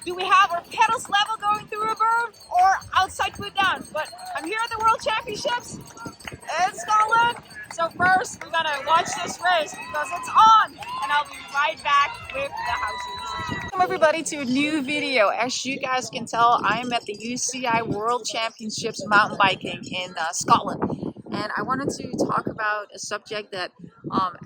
Do we have our pedals level going through a berm or outside foot down? But I'm here at the World Championships in Scotland. So first we're gonna watch this race because it's on, and I'll be right back with the houses. Welcome everybody to a new video. As you guys can tell, I'm at the UCI World Championships mountain biking in Scotland, and I wanted to talk about a subject that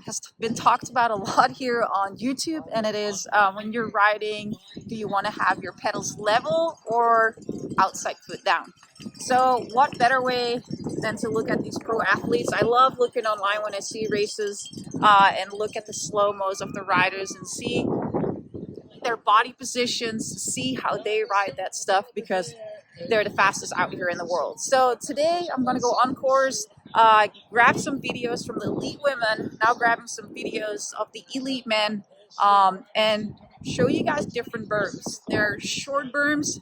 has been talked about a lot here on YouTube, and it is when you're riding, do you want to have your pedals level or outside foot down? So what better way than to look at these pro athletes? I love looking online when I see races and look at the slow-mos of the riders and see their body positions, see how they ride that stuff, because they're the fastest out here in the world. So today I'm going to go on course, grab some videos from the elite women, now grabbing some videos of the elite men, and show you guys different berms. They're short berms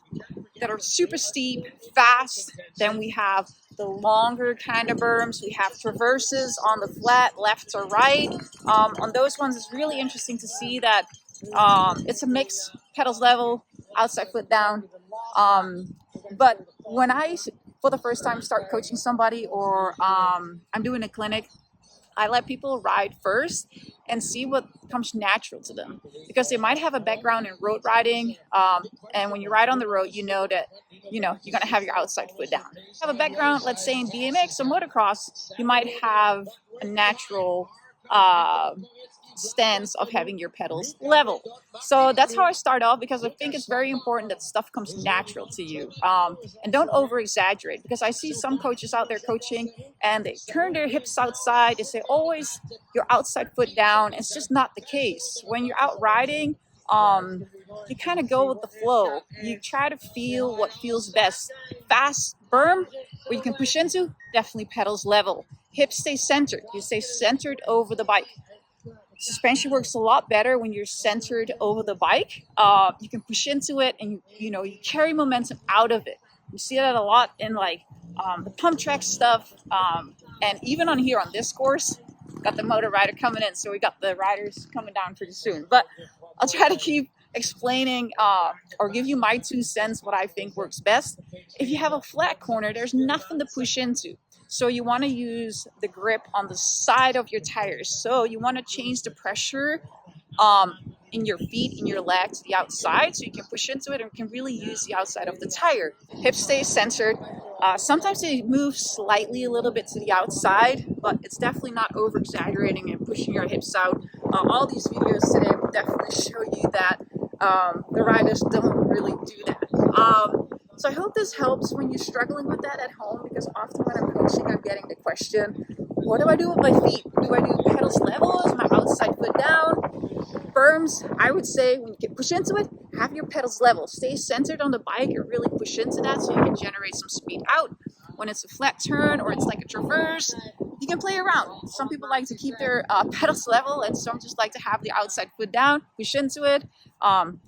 that are super steep, fast. Then we have the longer kind of berms. We have traverses on the flat, left or right. On those ones, it's really interesting to see that it's a mix, pedals level, outside foot down. But when I, for the first time, start coaching somebody, or I'm doing a clinic, I let people ride first and see what comes natural to them, because they might have a background in road riding, and when you ride on the road, you know that you're going to have your outside foot down. If you have a background, let's say in BMX or motocross, you might have a natural stance of having your pedals level. So that's how I start off, because I think it's very important that stuff comes natural to you, and don't over exaggerate, because I see some coaches out there coaching and they turn their hips outside. They say always your outside foot down. It's just not the case. When you're out riding, you kind of go with the flow. You try to feel what feels best. Fast berm where you can push into, definitely pedals level. Hips stay centered. You stay centered over the bike. Suspension works a lot better when you're centered over the bike. You can push into it, and you carry momentum out of it. You see that a lot in like the pump track stuff, and even on here on this course, got the motor rider coming in, so we got the riders coming down pretty soon. But I'll try to keep explaining or give you my 2 cents what I think works best. If you have a flat corner, there's nothing to push into. So you want to use the grip on the side of your tires. So you want to change the pressure in your feet, in your leg to the outside, so you can push into it and can really use the outside of the tire. Hips stay centered. Sometimes they move slightly a little bit to the outside, but it's definitely not over exaggerating and pushing your hips out. All these videos today will definitely show you that the riders don't really do that. So I hope this helps when you're struggling with that at home, because often when I'm coaching, I'm getting the question, what do I do with my feet? Do I do pedals level? Is my outside foot down? Berms, I would say when you can push into it, have your pedals level. Stay centered on the bike and really push into that so you can generate some speed out. When it's a flat turn or it's like a traverse, you can play around. Some people like to keep their pedals level, and some just like to have the outside foot down, push into it,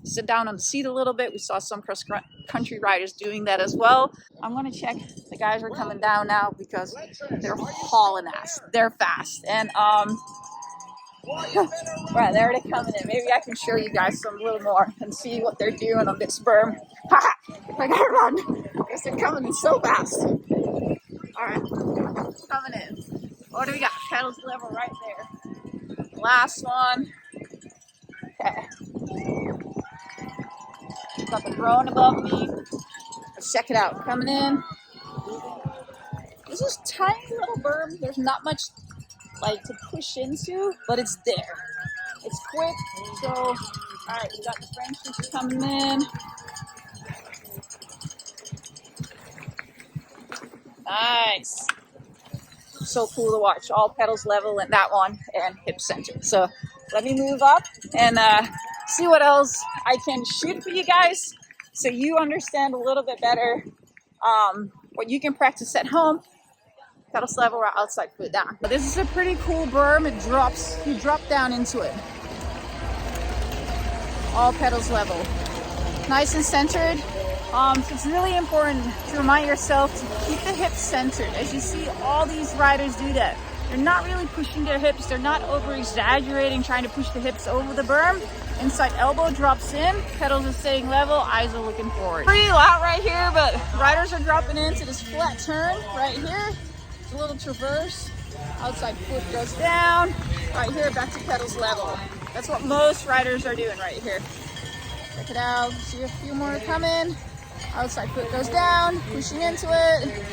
sit down on the seat a little bit. We saw some cross-country riders doing that as well. I'm going to check. The guys are coming down now because they're hauling ass. They're fast. And right, there they're coming in. Maybe I can show you guys some little more and see what they're doing on this berm. I gotta run because they're coming in so fast. All right, coming in. What do we got? Pedals level right there. Last one. Okay. Got the drone above me. Let's check it out. Coming in. This is tiny little berm. There's not much like to push into, but it's there. It's quick. So, all right, we got the Frenchies coming in. Nice. So cool to watch. All pedals level in that one and hip centered. So let me move up and see what else I can shoot for you guys, so you understand a little bit better what you can practice at home. Pedals level or outside foot down. But this is a pretty cool berm. It drops, you drop down into it. All pedals level. Nice and centered. So it's really important to remind yourself to keep the hips centered. As you see, all these riders do that. They're not really pushing their hips. They're not over exaggerating, trying to push the hips over the berm. Inside elbow drops in, pedals are staying level, eyes are looking forward. Pretty loud right here, but riders are dropping into this flat turn right here. It's a little traverse. Outside foot goes down. Right here, back to pedals level. That's what most riders are doing right here. Check it out. See a few more coming. Outside foot goes down, pushing into it.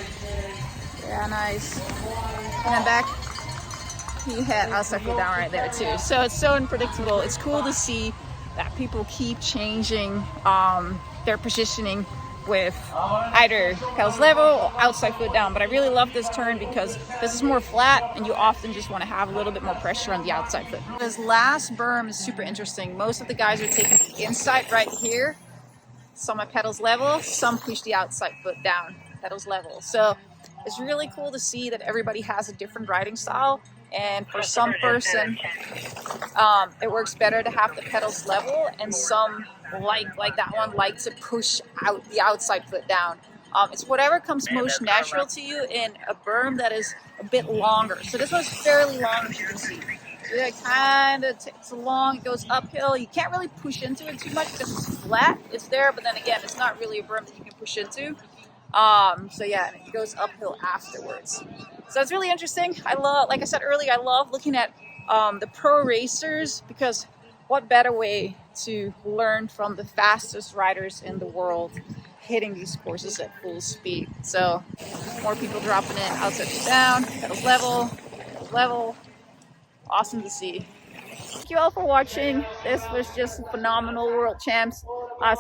Yeah, nice. And then back. He had outside foot down right there too. So it's so unpredictable. It's cool to see that people keep changing their positioning with either pedals level or outside foot down. But I really love this turn because this is more flat and you often just want to have a little bit more pressure on the outside foot. This last berm is super interesting. Most of the guys are taking the inside right here. Some at pedals level, some push the outside foot down, pedals level. So it's really cool to see that everybody has a different riding style. And for some person, it works better to have the pedals level, and some like that one like to push out the outside foot down. It's whatever comes most natural to you in a berm that is a bit longer. So this one's fairly long, as you can see. So it kind of takes long, it goes uphill. You can't really push into it too much because it's flat. It's there, but then again, it's not really a berm that you can push into. So yeah, it goes uphill afterwards. So it's really interesting. I love, like I said earlier, I love looking at the pro racers, because what better way to learn from the fastest riders in the world hitting these courses at full speed. So more people dropping in, outside to down, pedals level. Awesome to see. Thank you all for watching. This was just phenomenal, world champs.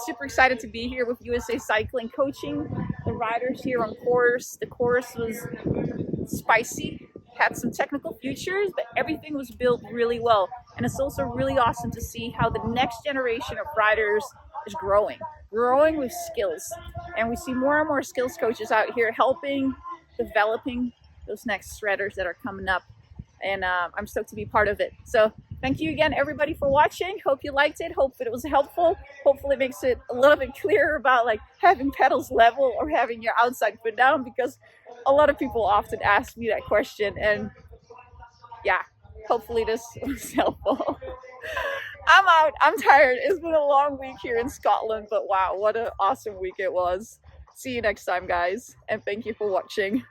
Super excited to be here with USA Cycling, coaching the riders here on course. The course was spicy, had some technical features, but everything was built really well. And it's also really awesome to see how the next generation of riders is growing with skills. And we see more and more skills coaches out here helping, developing those next shredders that are coming up. And I'm stoked to be part of it. So thank you again, everybody, for watching. Hope you liked it. Hope it was helpful. Hopefully it makes it a little bit clearer about like having pedals level or having your outside foot down, because a lot of people often ask me that question. And yeah, hopefully this was helpful. I'm out. I'm tired. It's been a long week here in Scotland, but wow, what an awesome week it was. See you next time, guys. And thank you for watching.